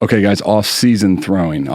Okay, guys, off-season throwing.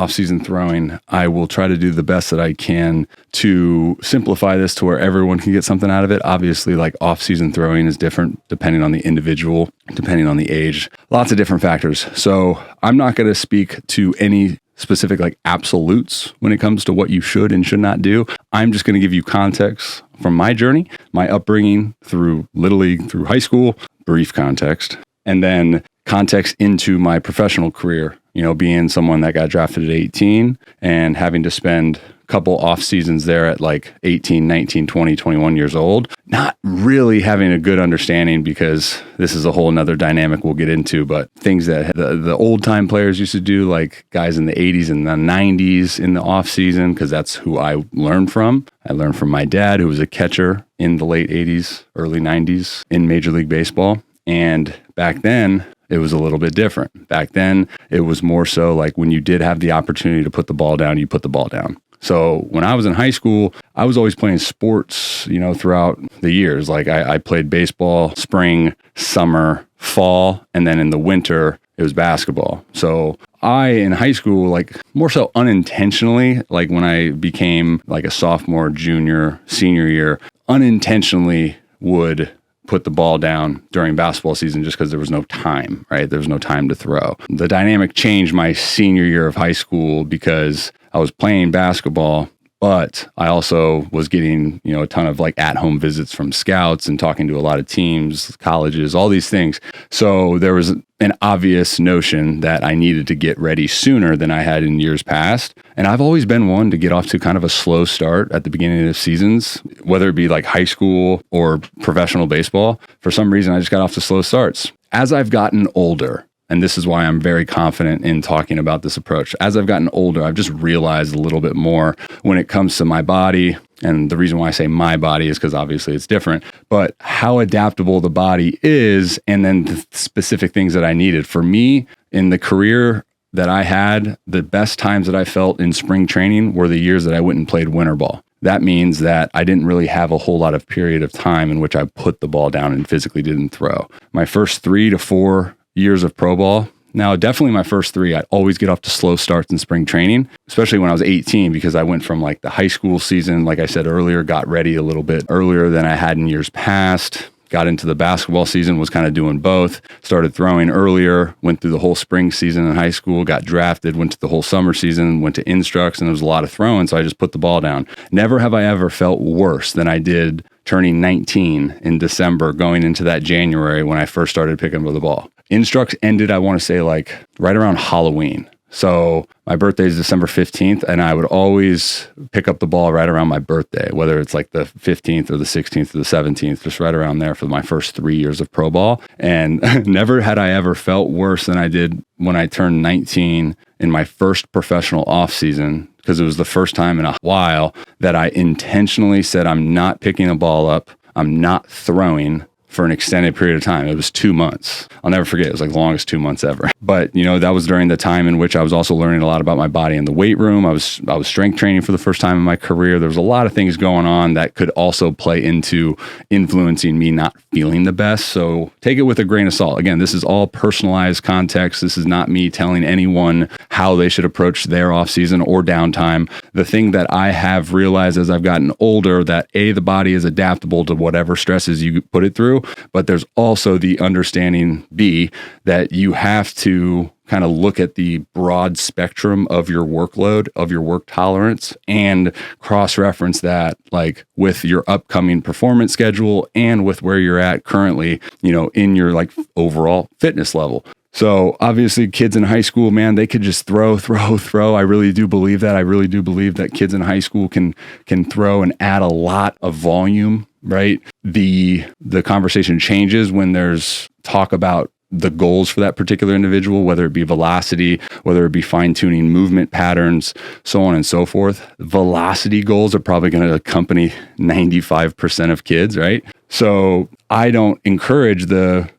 I will try to do the best that I can to simplify this to where everyone can get something out of it. Obviously, like off-season throwing is different depending on the individual, depending on the age, lots of different factors. So I'm not going to speak to any specific like absolutes when it comes to what you should and should not do. I'm just going to give you context from my journey, my upbringing through Little League, through high school, brief context, and then context into my professional career, being someone that got drafted at 18 and having to spend a couple off seasons there at like 18, 19, 20, 21 years old, not really having a good understanding because this is a whole nother dynamic we'll get into, but things that the old time players used to do, like guys in the 80s and the 90s in the off season, because that's who I learned from. I learned from my dad, who was a catcher in the late 80s, early 90s in Major League Baseball. And back then, it was a little bit different. Back then, it was more so like when you did have the opportunity to put the ball down, you put the ball down. So when I was in high school, I was always playing sports, throughout the years. Like I played baseball, spring, summer, fall, and then in the winter, it was basketball. So in high school, like more so unintentionally, like when I became like a sophomore, junior, senior year, unintentionally would put the ball down during basketball season just because there was no time, right? There was no time to throw. The dynamic changed my senior year of high school because I was playing basketball, but I also was getting, a ton of like at-home visits from scouts and talking to a lot of teams, colleges, all these things. So there was an obvious notion that I needed to get ready sooner than I had in years past. And I've always been one to get off to kind of a slow start at the beginning of seasons, whether it be like high school or professional baseball. For some reason, I just got off to slow starts. As I've gotten older, and this is why I'm very confident in talking about this approach. As I've gotten older, I've just realized a little bit more when it comes to my body. And the reason why I say my body is because obviously it's different, but how adaptable the body is, and then the specific things that I needed. For me, in the career that I had, the best times that I felt in spring training were the years that I went and played winter ball. That means that I didn't really have a whole lot of period of time in which I put the ball down and physically didn't throw. My first 3 to 4 years of pro ball. Now, definitely my first 3, I'd always get off to slow starts in spring training, especially when I was 18, because I went from like the high school season, like I said earlier, got ready a little bit earlier than I had in years past, got into the basketball season, was kind of doing both, started throwing earlier, went through the whole spring season in high school, got drafted, went to the whole summer season, went to instructs, and there was a lot of throwing, so I just put the ball down. Never have I ever felt worse than I did turning 19 in December, going into that January when I first started picking up the ball. Instructs ended, I want to say, like right around Halloween. So my birthday is December 15th, and I would always pick up the ball right around my birthday, whether it's like the 15th or the 16th or the 17th, just right around there for my first 3 years of pro ball. And never had I ever felt worse than I did when I turned 19 in my first professional off season, because it was the first time in a while that I intentionally said, I'm not picking a ball up, I'm not throwing for an extended period of time. It was 2 months. I'll never forget. It was like the longest 2 months ever. But, that was during the time in which I was also learning a lot about my body in the weight room. I was strength training for the first time in my career. There was a lot of things going on that could also play into influencing me not feeling the best. So take it with a grain of salt. Again, this is all personalized context. This is not me telling anyone how they should approach their off season or downtime. The thing that I have realized as I've gotten older, that the body is adaptable to whatever stresses you put it through. But there's also the understanding, B, that you have to kind of look at the broad spectrum of your workload, of your work tolerance, and cross-reference that like with your upcoming performance schedule and with where you're at currently, in your like overall fitness level. So obviously kids in high school, man, they could just throw. I really do believe that. I really do believe that kids in high school can throw and add a lot of volume, right? The conversation changes when there's talk about the goals for that particular individual, whether it be velocity, whether it be fine-tuning movement patterns, so on and so forth. Velocity goals are probably going to accompany 95% of kids, right? So I don't encourage the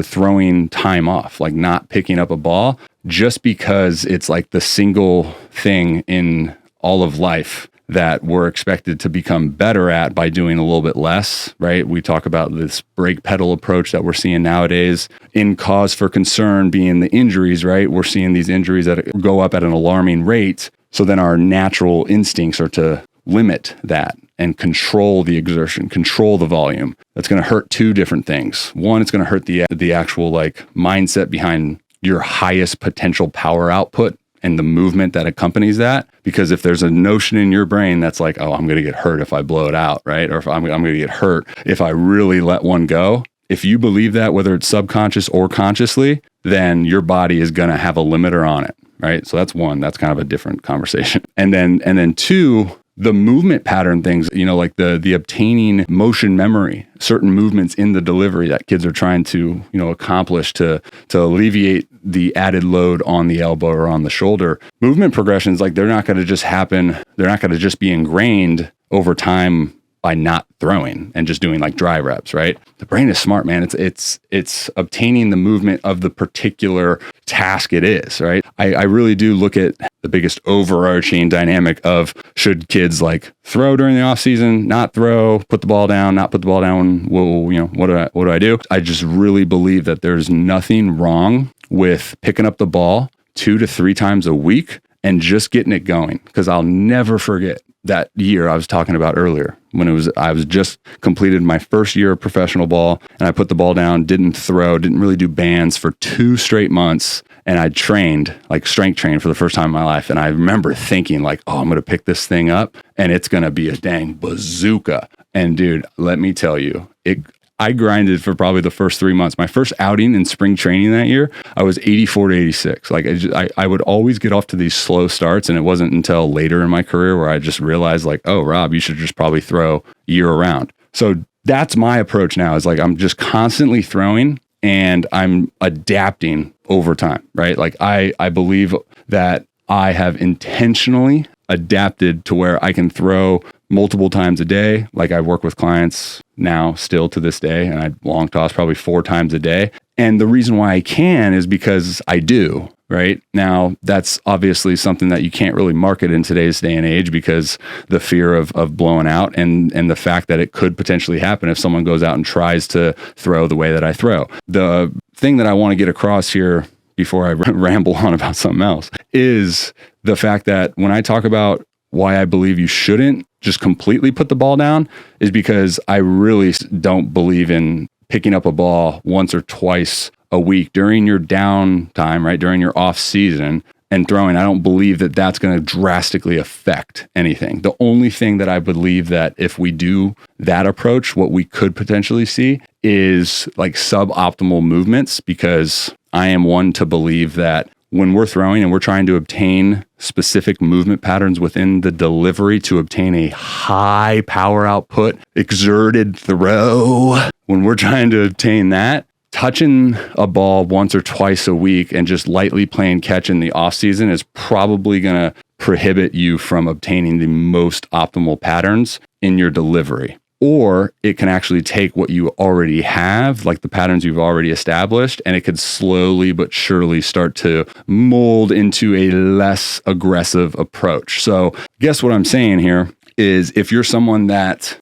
throwing time off, like not picking up a ball, just because it's like the single thing in all of life that we're expected to become better at by doing a little bit less, right? We talk about this brake pedal approach that we're seeing nowadays. In cause for concern being the injuries, right? We're seeing these injuries that go up at an alarming rate. So then our natural instincts are to limit that and control the exertion, control the volume. That's going to hurt two different things. One, it's going to hurt the actual like mindset behind your highest potential power output and the movement that accompanies that. Because if there's a notion in your brain that's like, oh, I'm going to get hurt if I blow it out, right? Or if I'm going to get hurt if I really let one go. If you believe that, whether it's subconscious or consciously, then your body is going to have a limiter on it, right? So that's one. That's kind of a different conversation. And then two, the movement pattern things, like the obtaining motion memory, certain movements in the delivery that kids are trying to, accomplish to alleviate the added load on the elbow or on the shoulder. Movement progressions, like they're not going to just happen. They're not going to just be ingrained over time by not throwing and just doing like dry reps, right? The brain is smart, man. It's obtaining the movement of the particular task it is, right? I really do look at the biggest overarching dynamic of should kids like throw during the off season, not throw, put the ball down, not put the ball down. Well, what do I do? I just really believe that there's nothing wrong with picking up the ball 2 to 3 times a week and just getting it going. Because I'll never forget that year I was talking about earlier when I was just completed my first year of professional ball, and I put the ball down, didn't really do bands for 2 straight months. And I trained, like strength trained for the first time in my life. And I remember thinking like, oh, I'm going to pick this thing up and it's going to be a dang bazooka. And dude, let me tell you, I grinded for probably the first 3 months. My first outing in spring training that year, I was 84 to 86. Like I would always get off to these slow starts. And it wasn't until later in my career where I just realized like, oh, Rob, you should just probably throw year round. So that's my approach now, is like, I'm just constantly throwing and I'm adapting over time, right? Like I believe that I have intentionally adapted to where I can throw multiple times a day. Like I work with clients now still to this day, and I long toss probably 4 times a day. And the reason why I can is because I do, right? Now, that's obviously something that you can't really market in today's day and age because the fear of blowing out and the fact that it could potentially happen if someone goes out and tries to throw the way that I throw. The thing that I want to get across here before I ramble on about something else is the fact that when I talk about why I believe you shouldn't just completely put the ball down is because I really don't believe in picking up a ball once or twice a week during your downtime, right? During your off season and throwing. I don't believe that that's going to drastically affect anything. The only thing that I believe that if we do that approach, what we could potentially see is like suboptimal movements, because I am one to believe that when we're throwing and we're trying to obtain specific movement patterns within the delivery to obtain a high power output, exerted throw, when we're trying to obtain that, touching a ball once or twice a week and just lightly playing catch in the off season is probably going to prohibit you from obtaining the most optimal patterns in your delivery. Or it can actually take what you already have, like the patterns you've already established, and it could slowly but surely start to mold into a less aggressive approach. So guess what I'm saying here is if you're someone that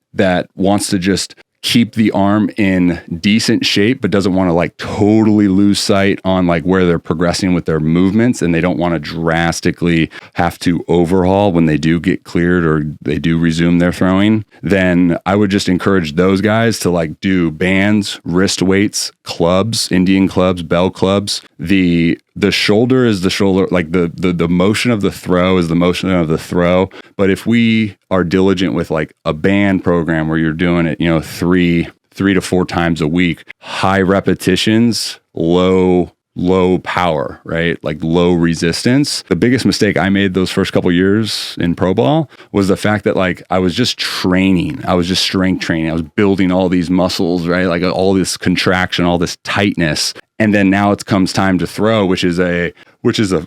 wants to just keep the arm in decent shape, but doesn't want to like totally lose sight on like where they're progressing with their movements, and they don't want to drastically have to overhaul when they do get cleared or they do resume their throwing, then I would just encourage those guys to like do bands, wrist weights, clubs, Indian clubs, bell clubs. The shoulder is the shoulder, like the motion of the throw is the motion of the throw. But if we are diligent with like a band program where you're doing it, 3 to 4 times a week, high repetitions, low power, right? Like low resistance. The biggest mistake I made those first couple years in pro ball was the fact that like I was just training. I was just strength training. I was building all these muscles, right? Like all this contraction, all this tightness. And then now it comes time to throw, which is a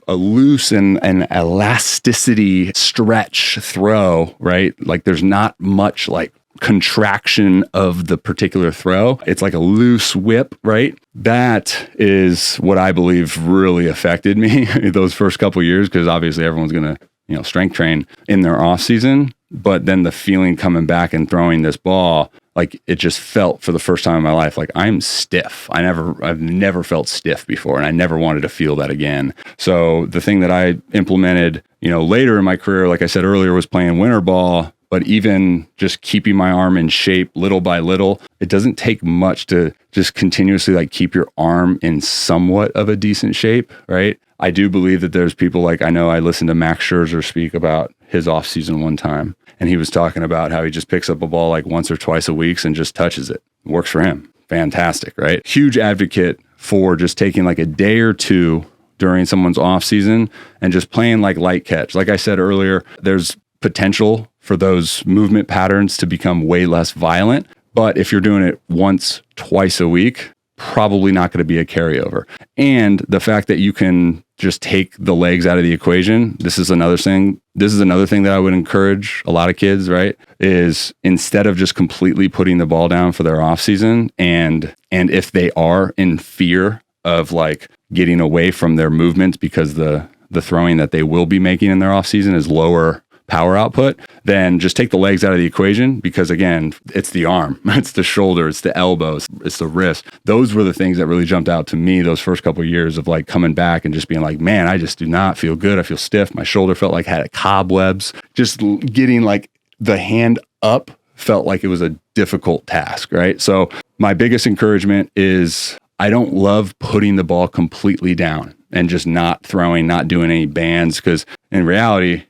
loose and an elasticity stretch throw, right? Like there's not much like contraction of the particular throw. It's like a loose whip, right? That is what I believe really affected me those first couple of years, because obviously everyone's going to, strength train in their off season. But then the feeling coming back and throwing this ball, like it just felt for the first time in my life, like I'm stiff. I've never felt stiff before, and I never wanted to feel that again. So the thing that I implemented, later in my career, like I said earlier, was playing winter ball. But even just keeping my arm in shape little by little, it doesn't take much to just continuously like keep your arm in somewhat of a decent shape, right? I do believe that there's people like, I know I listened to Max Scherzer speak about his off season one time, and he was talking about how he just picks up a ball like once or twice a week and just touches it. It works for him. Fantastic, right? Huge advocate for just taking like a day or two during someone's off season and just playing like light catch. Like I said earlier, there's potential for those movement patterns to become way less violent. But if you're doing it once, twice a week, probably not going to be a carryover. And the fact that you can just take the legs out of the equation, this is another thing that I would encourage a lot of kids, right? Is instead of just completely putting the ball down for their off season, and if they are in fear of like getting away from their movements because the throwing that they will be making in their off season is lower power output, then just take the legs out of the equation, because again, it's the arm, it's the shoulder, it's the elbows, it's the wrist. Those were the things that really jumped out to me those first couple of years of like coming back and just being like, man, I just do not feel good. I feel stiff. My shoulder felt like had cobwebs. Just getting like the hand up felt like it was a difficult task, right? So my biggest encouragement is I don't love putting the ball completely down and just not throwing, not doing any bands, because in reality,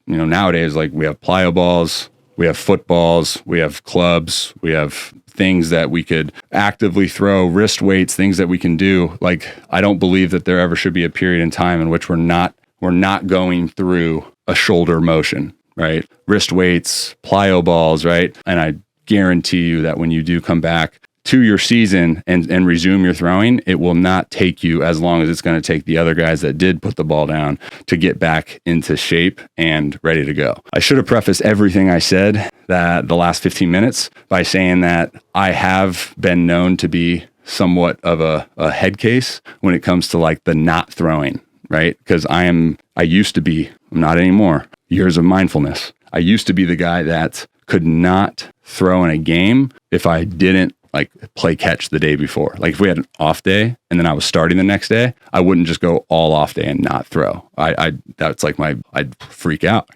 nowadays, like we have plyo balls, we have footballs, we have clubs, we have things that we could actively throw, wrist weights, things that we can do. Like, I don't believe that there ever should be a period in time in which we're not going through a shoulder motion, right? Wrist weights, plyo balls, right? And I guarantee you that when you do come back to your season and resume your throwing, it will not take you as long as it's going to take the other guys that did put the ball down to get back into shape and ready to go. I should have prefaced everything I said that the last 15 minutes by saying that I have been known to be somewhat of a head case when it comes to like the not throwing, right? Because I'm not anymore, years of mindfulness. I used to be the guy that could not throw in a game if I didn't like play catch the day before. Like if we had an off day and then I was starting the next day, I wouldn't just go all off day and not throw. That's like I'd freak out,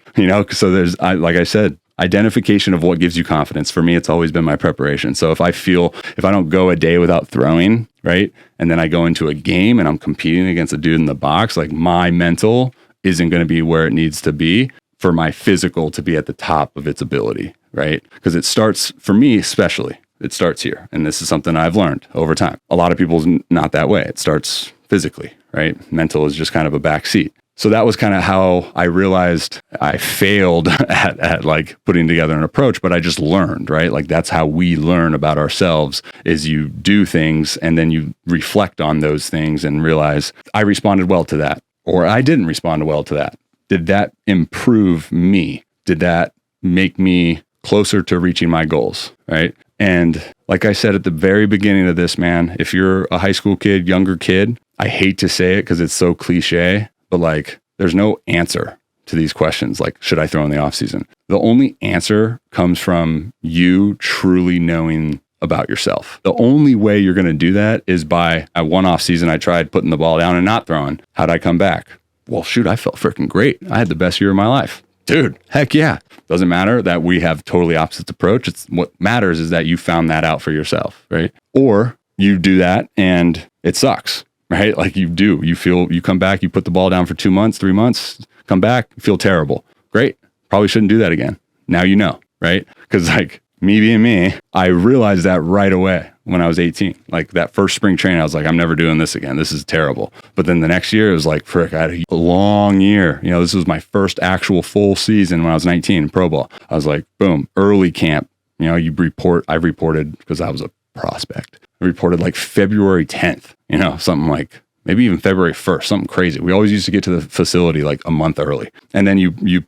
So there's, like I said, identification of what gives you confidence. For me, it's always been my preparation. So if I don't go a day without throwing, right, and then I go into a game and I'm competing against a dude in the box, like my mental isn't going to be where it needs to be for my physical to be at the top of its ability, right? Because it starts, for me especially, it starts here. And this is something I've learned over time. A lot of people's not that way. It starts physically, right? Mental is just kind of a back seat. So that was kind of how I realized I failed at like putting together an approach, but I just learned, right? Like that's how we learn about ourselves, is you do things and then you reflect on those things and realize I responded well to that, or I didn't respond well to that. Did that improve me? Did that make me closer to reaching my goals, right? And like I said at the very beginning of this, man, if you're a high school kid, younger kid, I hate to say it because it's so cliche, but like there's no answer to these questions. Like, should I throw in the off season? The only answer comes from you truly knowing about yourself. The only way you're going to do that is by, at one off season, I tried putting the ball down and not throwing. How'd I come back? Well, shoot, I felt freaking great. I had the best year of my life. Dude, heck yeah. Doesn't matter that we have totally opposite approach. It's what matters is that you found that out for yourself, right? Or you do that and it sucks, right? Like you come back, you put the ball down for 2 months, 3 months, come back, feel terrible. Great. Probably shouldn't do that again. Now you know, right? Because like me being me, I realized that right away when I was 18. Like that first spring training, I was like, I'm never doing this again. This is terrible. But then the next year, it was like, frick, I had a long year. This was my first actual full season when I was 19 in pro ball. I was like, boom, early camp. I reported because I was a prospect. I reported like February 10th, something like maybe even February 1st, something crazy. We always used to get to the facility like a month early. And then you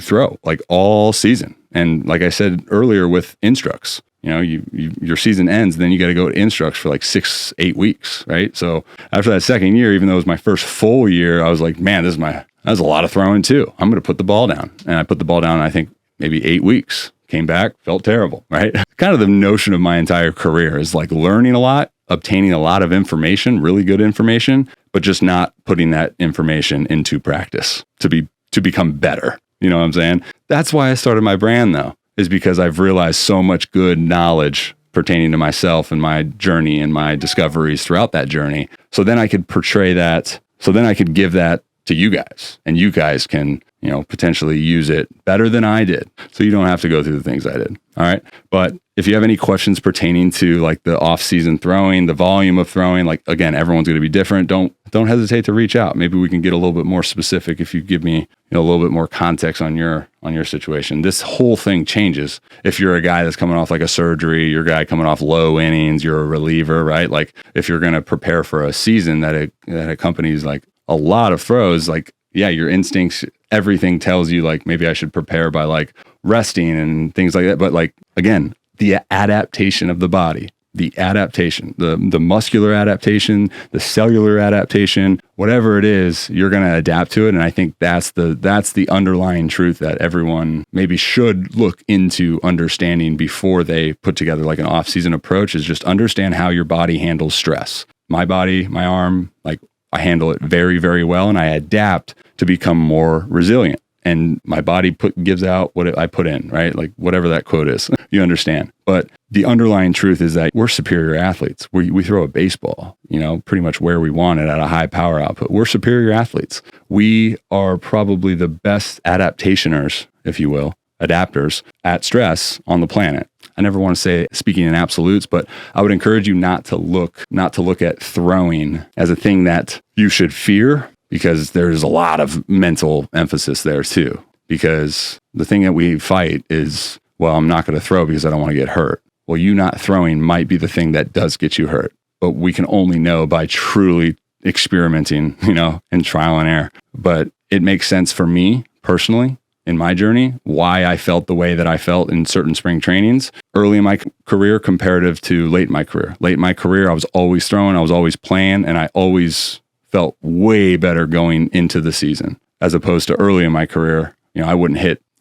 throw like all season. And like I said earlier with Instructs, your season ends, then you got to go to Instructs for like 6-8 weeks, right? So after that second year, even though it was my first full year, I was like, man, that was a lot of throwing too. I'm going to put the ball down. And I put the ball down, I think maybe 8 weeks, came back, felt terrible, right? Kind of the notion of my entire career is like learning a lot, obtaining a lot of information, really good information, but just not putting that information into practice to become better. You know what I'm saying? That's why I started my brand though, is because I've realized so much good knowledge pertaining to myself and my journey and my discoveries throughout that journey. So then I could portray that. So then I could give that to you guys, and you guys can, potentially use it better than I did. So you don't have to go through the things I did. All right. But if you have any questions pertaining to like the off-season throwing, the volume of throwing, like again, everyone's going to be different. Don't hesitate to reach out. Maybe we can get a little bit more specific if you give me a little bit more context on your situation. This whole thing changes if you're a guy that's coming off like a surgery, you're a guy coming off low innings, you're a reliever, right? Like if you're going to prepare for a season that accompanies like a lot of throws, like, yeah, your instincts, everything tells you like maybe I should prepare by like resting and things like that. But like, again, the adaptation of the body, the muscular adaptation, the cellular adaptation, whatever it is, you're going to adapt to it. And I think that's the underlying truth that everyone maybe should look into understanding before they put together like an off-season approach, is just understand how your body handles stress. My body, my arm, like I handle it very, very well, and I adapt to become more resilient. And my body gives out what I put in, right? Like whatever that quote is, you understand. But the underlying truth is that we're superior athletes. We throw a baseball, pretty much where we want it at a high power output. We're superior athletes. We are probably the best adaptationers, if you will, adapters at stress on the planet. I never want to say speaking in absolutes, but I would encourage you not to look at throwing as a thing that you should fear, because there's a lot of mental emphasis there too. Because the thing that we fight is, well, I'm not going to throw because I don't want to get hurt. Well, you not throwing might be the thing that does get you hurt, but we can only know by truly experimenting, and trial and error. But it makes sense for me personally in my journey, why I felt the way that I felt in certain spring trainings early in my career comparative to late in my career. Late in my career, I was always throwing, I was always playing, and I always felt way better going into the season, as opposed to early in my career. I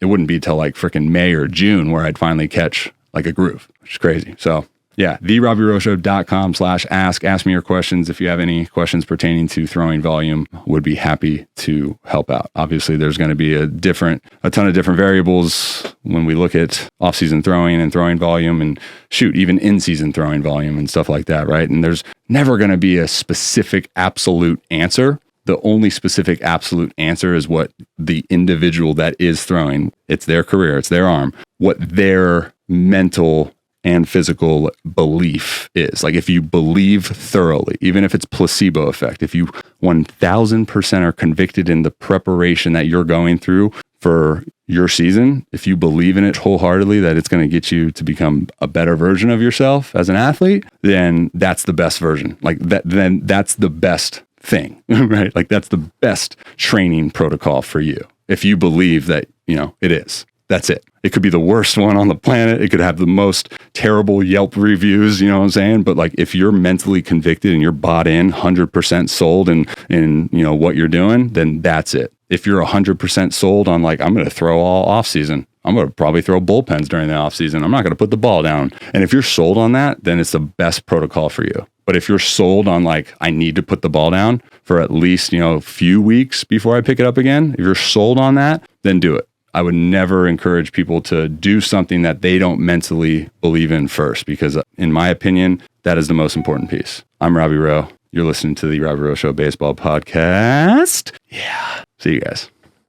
it wouldn't be till like freaking May or June where I'd finally catch like a groove, which is crazy. So yeah, therobbyrowshow.com/ask. Ask me your questions. If you have any questions pertaining to throwing volume, would be happy to help out. Obviously, there's going to be a ton of different variables when we look at off-season throwing and throwing volume, and even in-season throwing volume and stuff like that, right? And there's never going to be a specific absolute answer. The only specific absolute answer is what the individual that is throwing, it's their career, it's their arm, what their mental and physical belief is. Like if you believe thoroughly, even if it's placebo effect, if you 1000% are convicted in the preparation that you're going through for your season, if you believe in it wholeheartedly that it's going to get you to become a better version of yourself as an athlete, then that's the best version. Then that's the best thing, right? Like that's the best training protocol for you. If you believe that, it is. That's it. It could be the worst one on the planet. It could have the most terrible Yelp reviews, you know what I'm saying? But like if you're mentally convicted and you're bought in, 100% sold in what you're doing, then that's it. If you're 100% sold on like, I'm going to throw all off season, I'm going to probably throw bullpens during the off season, I'm not going to put the ball down. And if you're sold on that, then it's the best protocol for you. But if you're sold on like, I need to put the ball down for at least, a few weeks before I pick it up again, if you're sold on that, then do it. I would never encourage people to do something that they don't mentally believe in first, because in my opinion, that is the most important piece. I'm Robby Rowe. You're listening to the Robby Rowe Show Baseball Podcast. Yeah. See you guys.